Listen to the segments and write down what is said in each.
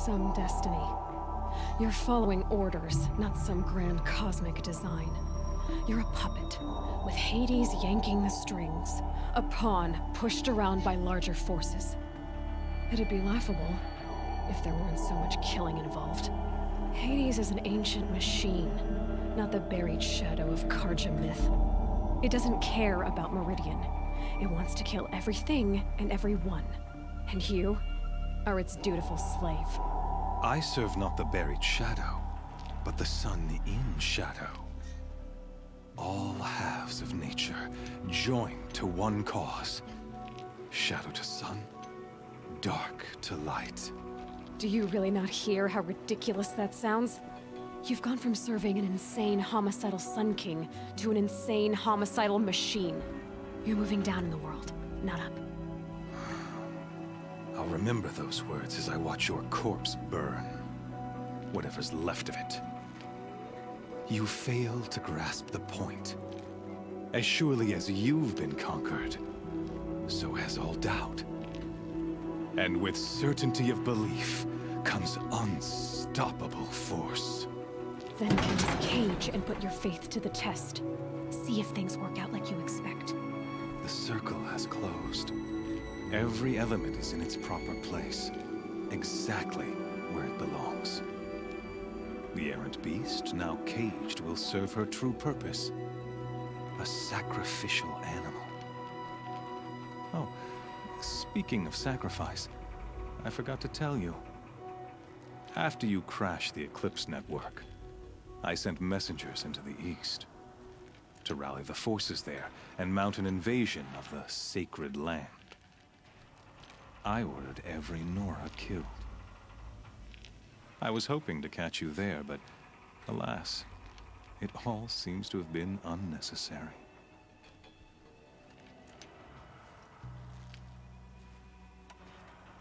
some destiny. You're following orders, not some grand cosmic design. You're a puppet, with Hades yanking the strings. A pawn pushed around by larger forces. It'd be laughable if there weren't so much killing involved. Hades is an ancient machine, not the buried shadow of Karja myth. It doesn't care about Meridian. It wants to kill everything and everyone. And you are its dutiful slave. I serve not the buried shadow, but the sun in shadow. All halves of nature joined to one cause. Shadow to sun, dark to light. Do you really not hear how ridiculous that sounds? You've gone from serving an insane homicidal Sun King to an insane homicidal machine. You're moving down in the world, not up. I'll remember those words as I watch your corpse burn. Whatever's left of it. You fail to grasp the point. As surely as you've been conquered, so has all doubt. And with certainty of belief comes unstoppable force. Then get in this cage and put your faith to the test. See if things work out like you expect. The circle has closed. Every element is in its proper place, exactly where it belongs. The errant beast, now caged, will serve her true purpose. A sacrificial animal. Oh, speaking of sacrifice, I forgot to tell you. After you crashed the Eclipse network, I sent messengers into the east to rally the forces there and mount an invasion of the sacred land. I ordered every Nora killed. I was hoping to catch you there, but alas, it all seems to have been unnecessary.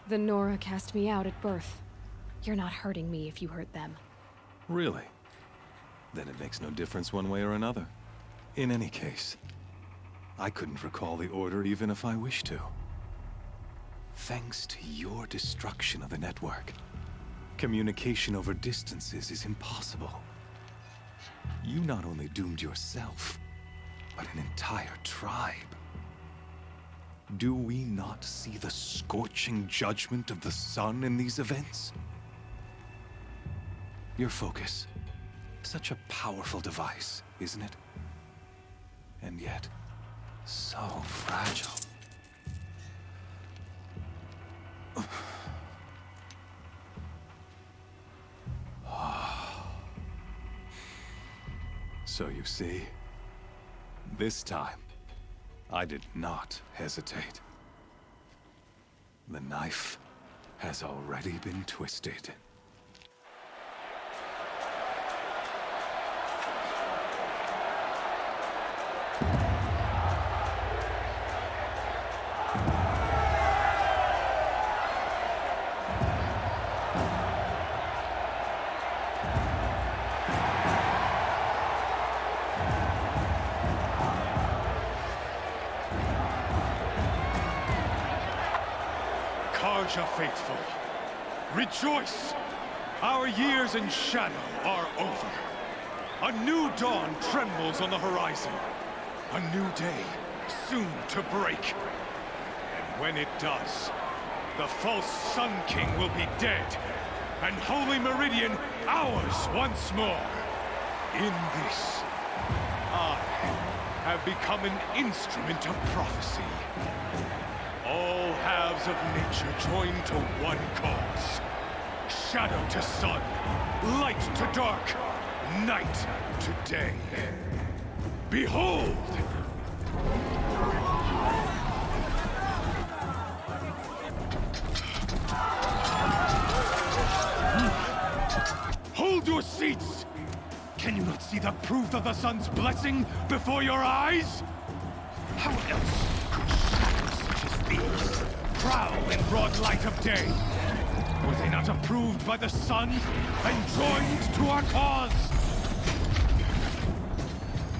The Nora cast me out at birth. You're not hurting me if you hurt them. Really? Then it makes no difference one way or another. In any case, I couldn't recall the order even if I wished to. Thanks to your destruction of the network, communication over distances is impossible. You not only doomed yourself, but an entire tribe. Do we not see the scorching judgment of the sun in these events? Your focus, such a powerful device, isn't it? And yet, so fragile. So you see, this time, I did not hesitate. The knife has already been twisted. Karja faithful, rejoice! Our years in shadow are over. A new dawn trembles on the horizon. A new day, soon to break. And when it does, the false Sun King will be dead, and Holy Meridian ours once more. In this, I have become an instrument of prophecy. All halves of nature joined to one cause. Shadow to sun, light to dark, night to day. Behold! Hold your seats! Can you not see the proof of the sun's blessing before your eyes? How else could shadows such as these prowl in broad light of day? Were they not approved by the sun and joined to our cause?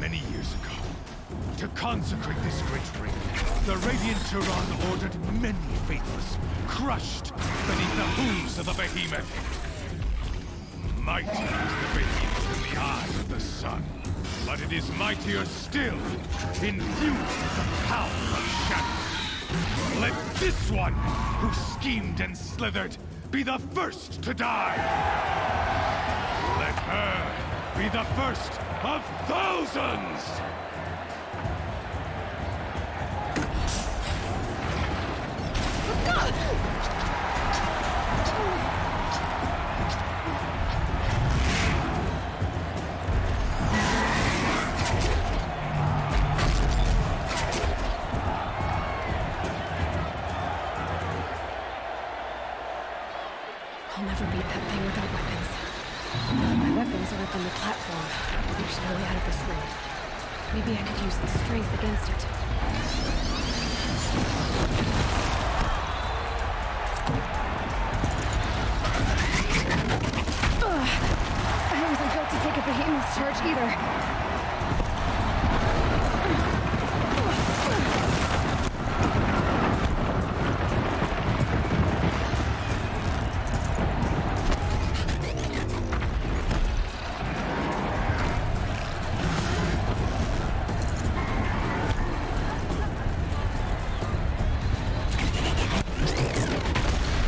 Many years ago, to consecrate this great ring, the Radiant Turan ordered many faithless, crushed beneath the hooves of the behemoth. Mighty is the behemoth in the eye of the sun, but it is mightier still, infused with the power of shadow. Let this one, who schemed and slithered, be the first to die. Let her be the first of thousands! I'll never beat that thing without weapons. My weapons are up on the platform, usually out of this room. Maybe I could use the strength against it. Ugh. I wasn't built to take a behemoth's charge either.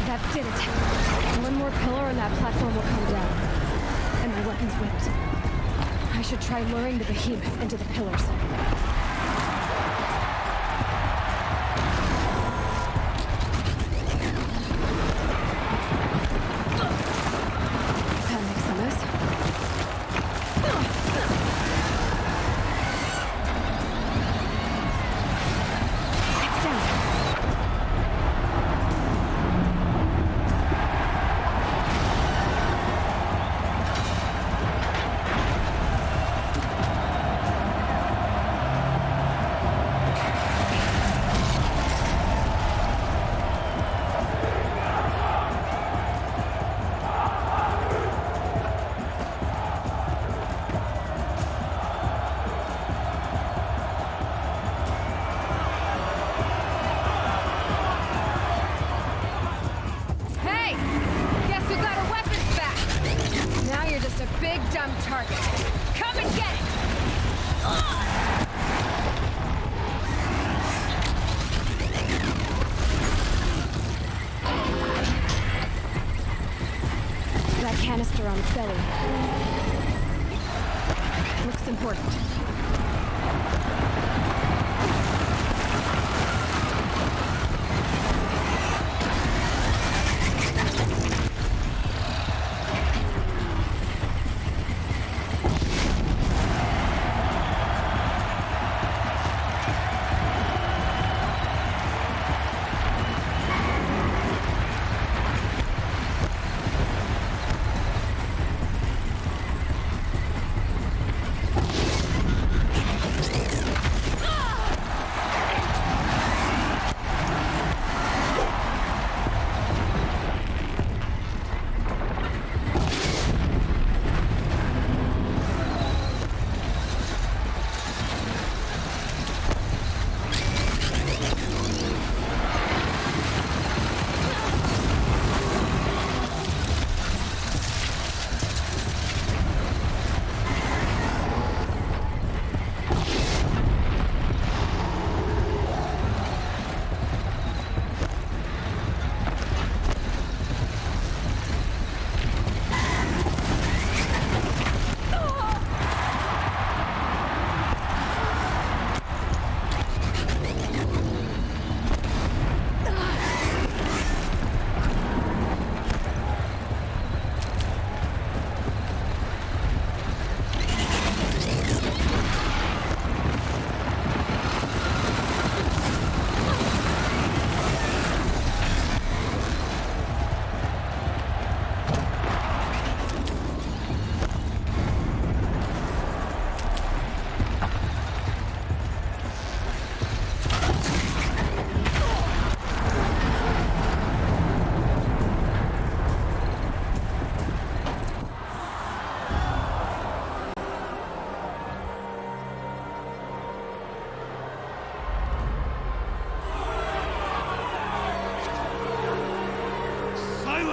That did it. One more pillar and that platform will come down. And my weapon's whipped. I should try luring the behemoth into the pillars. That makes sense. It's down. Just a big dumb target. Come and get it! That canister on its belly looks important.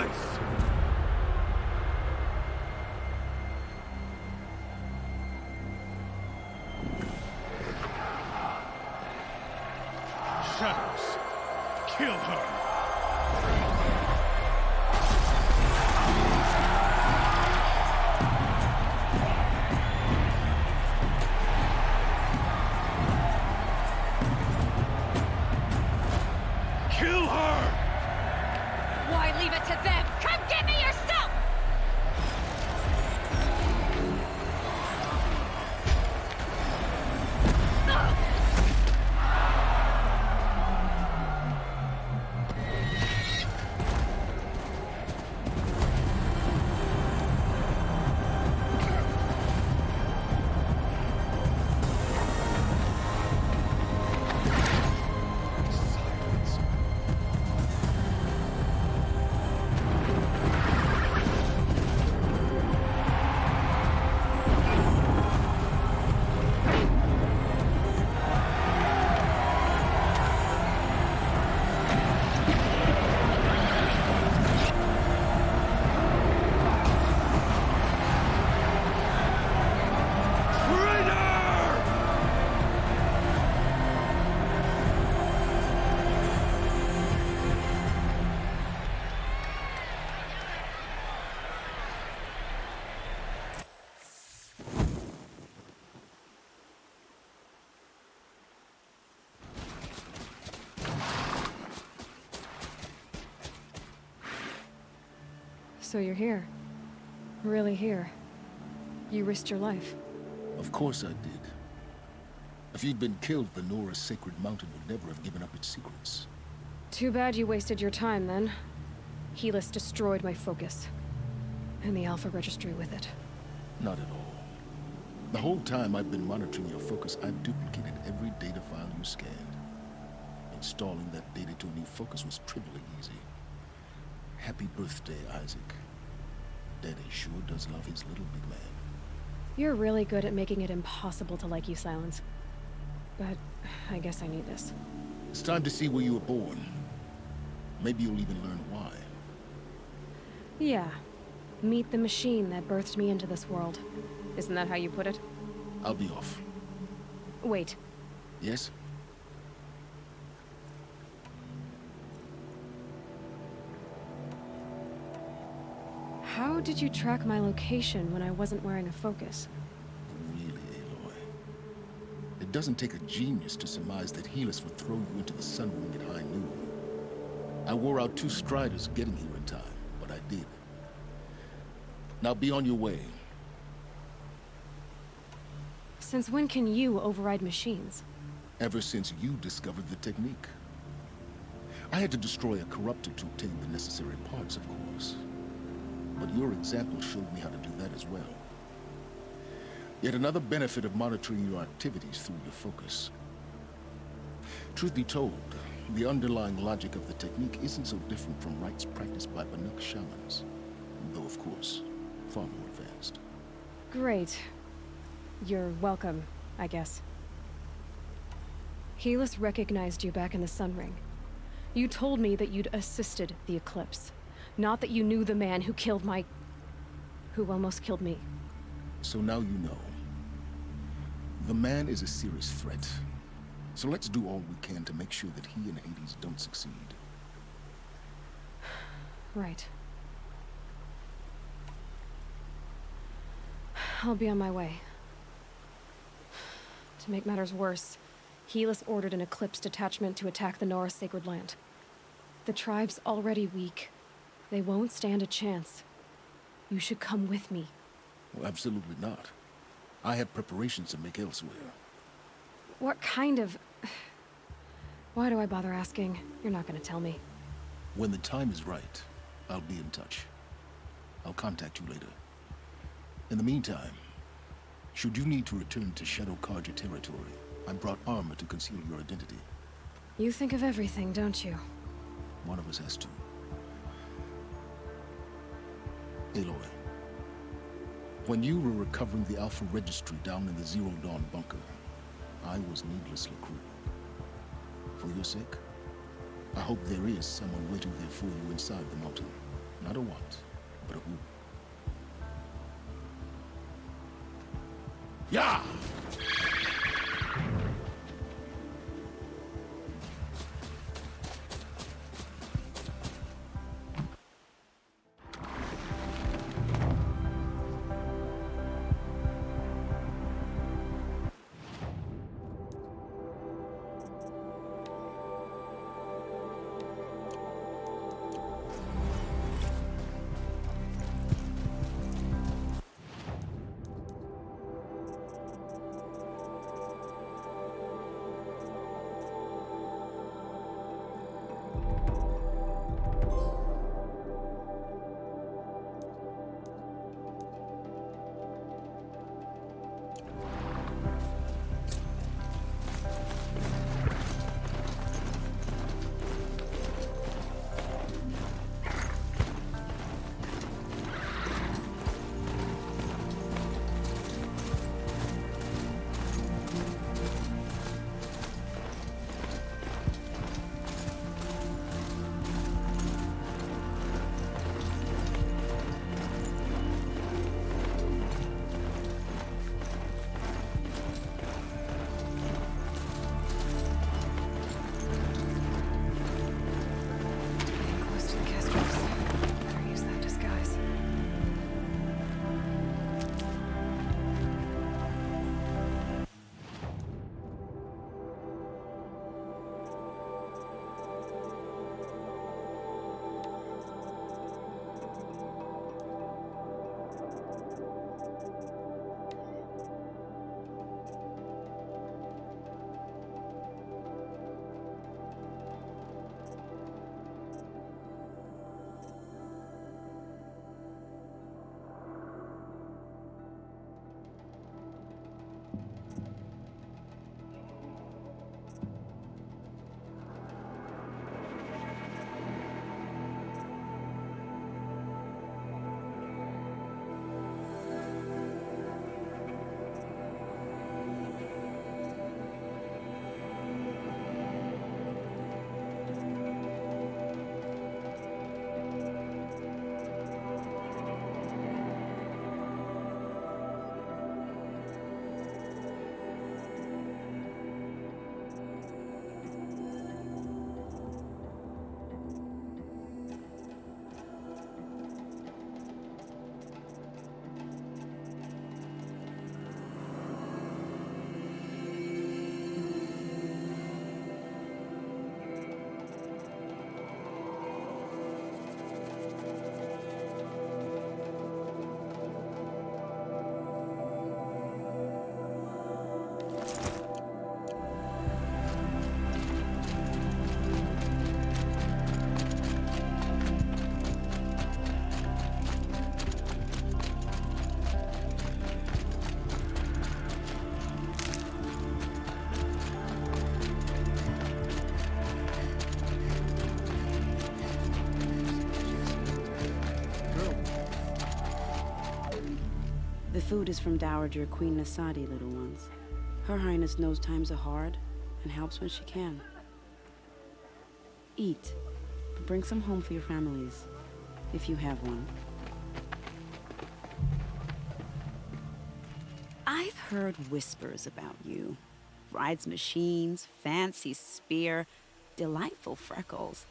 Silence! Shadows, kill her! Kill her! Why leave it to them? Come get me yourself! Silence. Traitor! So you're here. Really here. You risked your life. Of course I did. If you'd been killed, the Nora's sacred mountain would never have given up its secrets. Too bad you wasted your time, then. Helis destroyed my focus. And the Alpha Registry with it. Not at all. The whole time I've been monitoring your focus, I've duplicated every data file you scanned. Installing that data to a new focus was trivially easy. Happy birthday, Isaac. Daddy sure does love his little big man. You're really good at making it impossible to like you, Silence. But I guess I need this. It's time to see where you were born. Maybe you'll even learn why. Yeah. Meet the machine that birthed me into this world. Isn't that how you put it? I'll be off. Wait. Yes? How did you track my location when I wasn't wearing a focus? Really, Aloy? It doesn't take a genius to surmise that Helis would throw you into the Sun Ring at high noon. I wore out 2 striders getting here in time, but I did. Now be on your way. Since when can you override machines? Ever since you discovered the technique. I had to destroy a corruptor to obtain the necessary parts, of course. But your example showed me how to do that as well. Yet another benefit of monitoring your activities through your focus. Truth be told, the underlying logic of the technique isn't so different from rites practiced by Banuk shamans. Though, of course, far more advanced. Great. You're welcome, I guess. Helis recognized you back in the Sun Ring. You told me that you'd assisted the Eclipse. Not that you knew the man who killed my... who almost killed me. So now you know. The man is a serious threat. So let's do all we can to make sure that he and Hades don't succeed. Right. I'll be on my way. To make matters worse, Helis ordered an Eclipse detachment to attack the Nora Sacred Land. The tribe's already weak. They won't stand a chance. You should come with me. Well, absolutely not. I have preparations to make elsewhere. What kind of... Why do I bother asking? You're not gonna tell me. When the time is right, I'll be in touch. I'll contact you later. In the meantime, should you need to return to Shadow Karja territory, I brought armor to conceal your identity. You think of everything, don't you? One of us has to. Aloy, when you were recovering the Alpha Registry down in the Zero Dawn bunker, I was needlessly cruel. For your sake, I hope there is someone waiting there for you inside the mountain. Not a what, but a who. Yeah! Close to the Castros. Better use that disguise. The food is from Dowager Queen Nasadi, little ones. Her Highness knows times are hard and helps when she can. Eat, but bring some home for your families, if you have one. I've heard whispers about you. Rides machines, fancy spear, delightful freckles.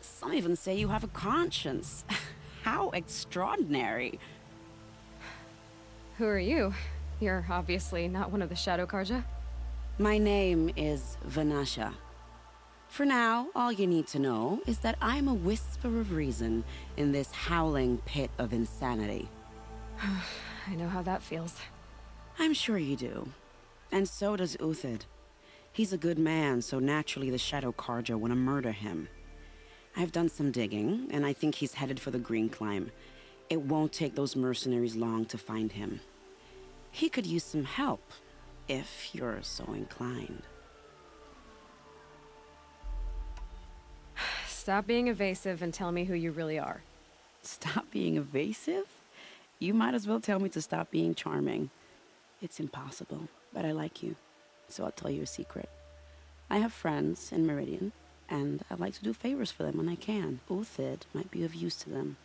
Some even say you have a conscience. How extraordinary. Who are you? You're obviously not one of the Shadow Karja. My name is Vanasha. For now, all you need to know is that I'm a whisper of reason in this howling pit of insanity. I know how that feels. I'm sure you do. And so does Uthid. He's a good man, so naturally the Shadow Karja want to murder him. I've done some digging, and I think he's headed for the Green Climb. It won't take those mercenaries long to find him. He could use some help, if you're so inclined. Stop being evasive and tell me who you really are. Stop being evasive? You might as well tell me to stop being charming. It's impossible, but I like you, so I'll tell you a secret. I have friends in Meridian, and I like to do favors for them when I can. Uthid might be of use to them.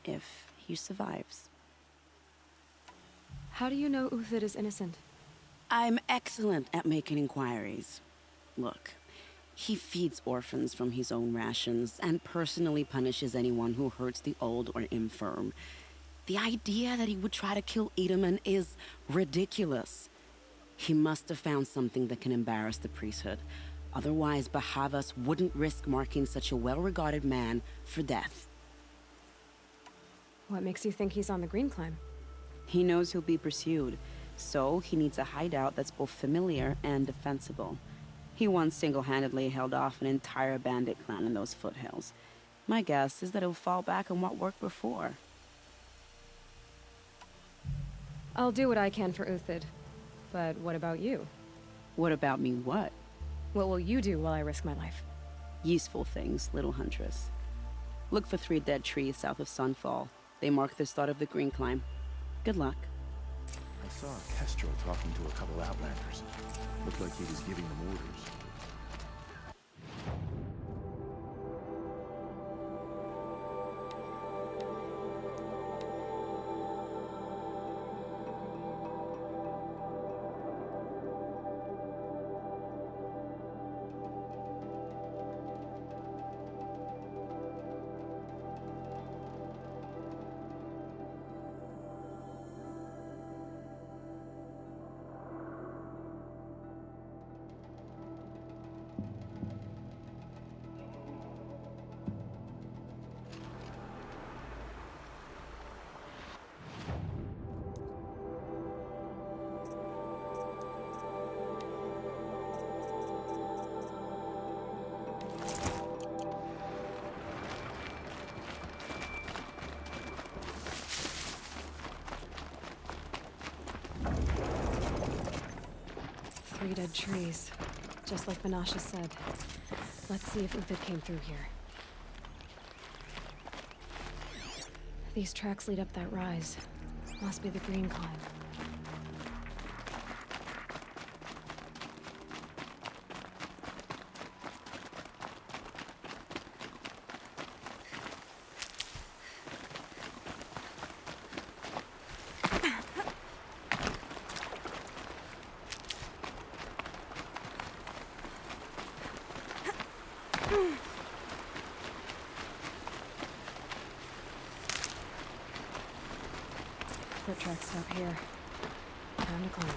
if he survives. How do you know Uthid is innocent? I'm excellent at making inquiries. Look, he feeds orphans from his own rations and personally punishes anyone who hurts the old or infirm. The idea that he would try to kill Edelman is ridiculous. He must have found something that can embarrass the priesthood. Otherwise, Bahavas wouldn't risk marking such a well-regarded man for death. What makes you think he's on the Green Climb? He knows he'll be pursued, so he needs a hideout that's both familiar and defensible. He once single-handedly held off an entire bandit clan in those foothills. My guess is that he'll fall back on what worked before. I'll do what I can for Uthid. But what about you? What about me what? What will you do while I risk my life? Useful things, little huntress. Look for 3 dead trees south of Sunfall. They mark the start of the Green Climb. Good luck. I saw Kestrel talking to a couple Outlanders. Looked like he was giving them orders. Three dead trees. Just like Vanasha said. Let's see if Uthid came through here. These tracks lead up that rise. Must be the Green Climb. Foot tracks stop here. Time to climb.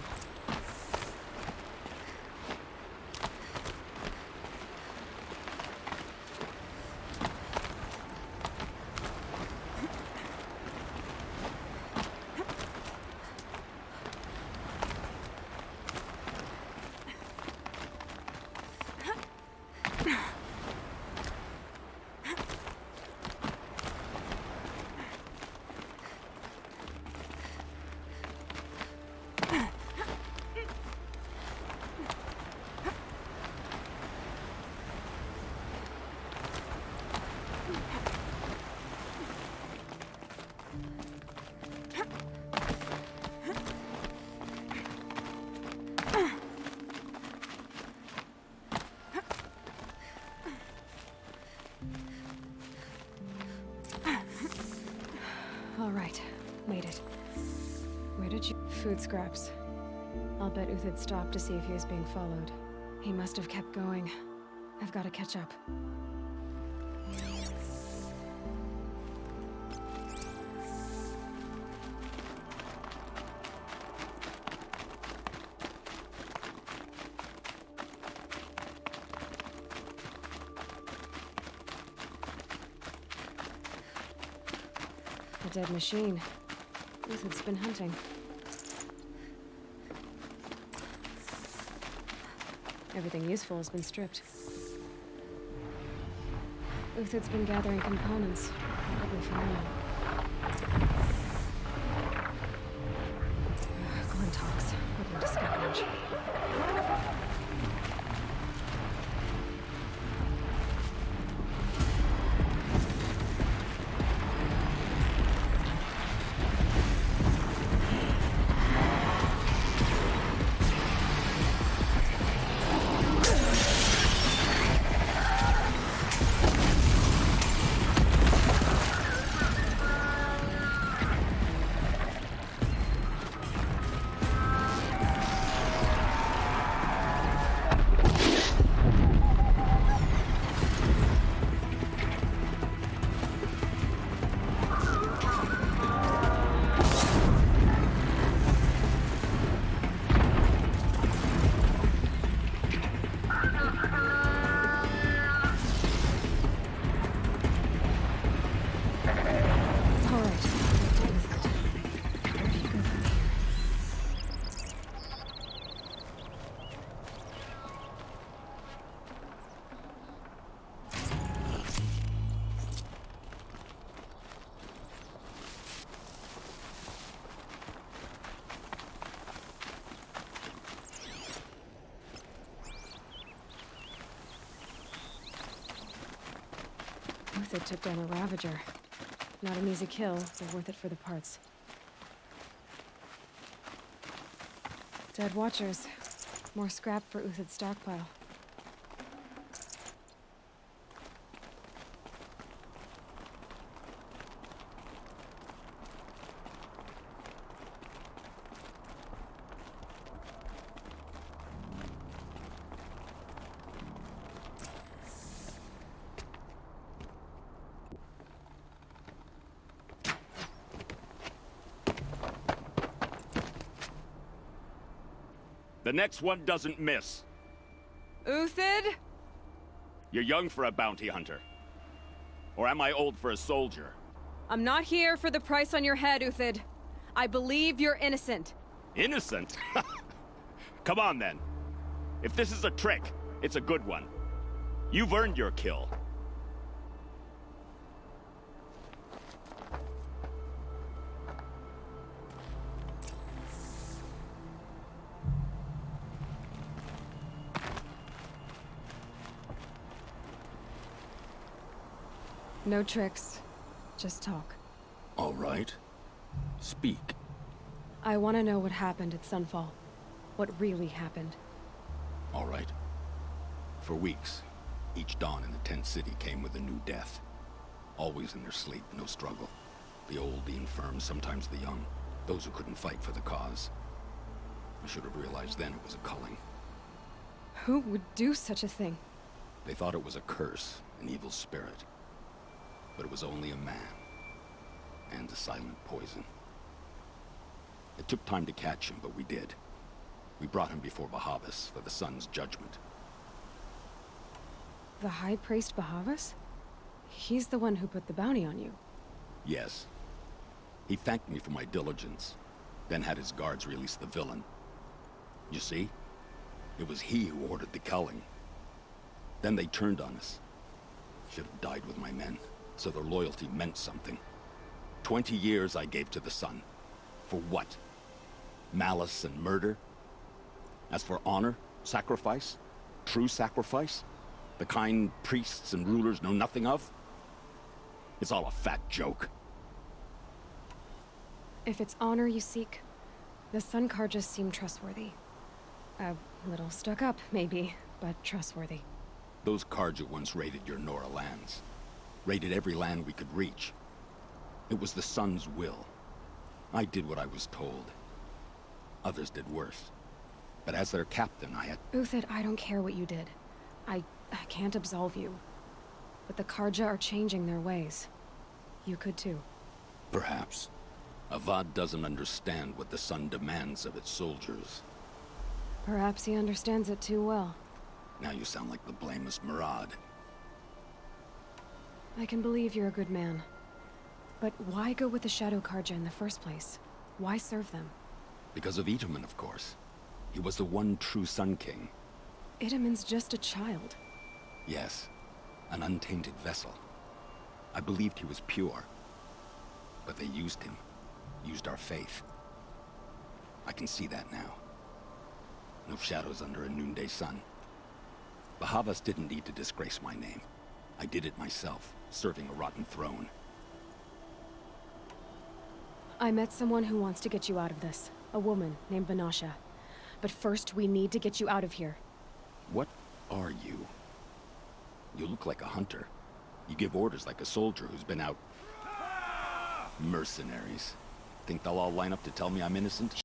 All right, made it. Where did you... Food scraps. I'll bet Uthid stopped to see if he was being followed. He must have kept going. I've got to catch up. A dead machine. Uthid's been hunting. Everything useful has been stripped. Uthid's been gathering components, probably for now. Glintox, looking to scavenge. Uthid took down a Ravager. Not an easy kill, but worth it for the parts. Dead Watchers. More scrap for Uthid's stockpile. The next one doesn't miss. Uthid? You're young for a bounty hunter. Or am I old for a soldier? I'm not here for the price on your head, Uthid. I believe you're innocent. Innocent? Come on, then. If this is a trick, it's a good one. You've earned your kill. No tricks. Just talk. All right. Speak. I want to know what happened at Sunfall. What really happened. All right. For weeks, each dawn in the tent city came with a new death. Always in their sleep, no struggle. The old, the infirm, sometimes the young. Those who couldn't fight for the cause. I should have realized then it was a culling. Who would do such a thing? They thought it was a curse, an evil spirit. But it was only a man. And a silent poison. It took time to catch him, but we did. We brought him before Bahavas for the sun's judgment. The High Priest Bahavas? He's the one who put the bounty on you. Yes. He thanked me for my diligence, then had his guards release the villain. You see? It was he who ordered the culling. Then they turned on us. Should have died with my men, so their loyalty meant something. 20 years I gave to the sun. For what? Malice and murder? As for honor, sacrifice, true sacrifice, the kind priests and rulers know nothing of, it's all a fat joke. If it's honor you seek, the Sun Karjas seem trustworthy. A little stuck up, maybe, but trustworthy. Those Karja once raided your Nora lands. Raided every land we could reach. It was the Sun's will. I did what I was told. Others did worse. But as their captain, I had... Uthid, I don't care what you did. I can't absolve you. But the Karja are changing their ways. You could too. Perhaps. Avad doesn't understand what the Sun demands of its soldiers. Perhaps he understands it too well. Now you sound like the blameless Murad. I can believe you're a good man. But why go with the Shadow Karja in the first place? Why serve them? Because of Itaman, of course. He was the one true Sun King. Itaman's just a child. Yes, an untainted vessel. I believed he was pure. But they used him. Used our faith. I can see that now. No shadows under a noonday sun. Bahavas didn't need to disgrace my name. I did it myself, serving a rotten throne. I met someone who wants to get you out of this. A woman named Vanasha. But first, we need to get you out of here. What are you? You look like a hunter. You give orders like a soldier who's been out... Mercenaries. Think they'll all line up to tell me I'm innocent?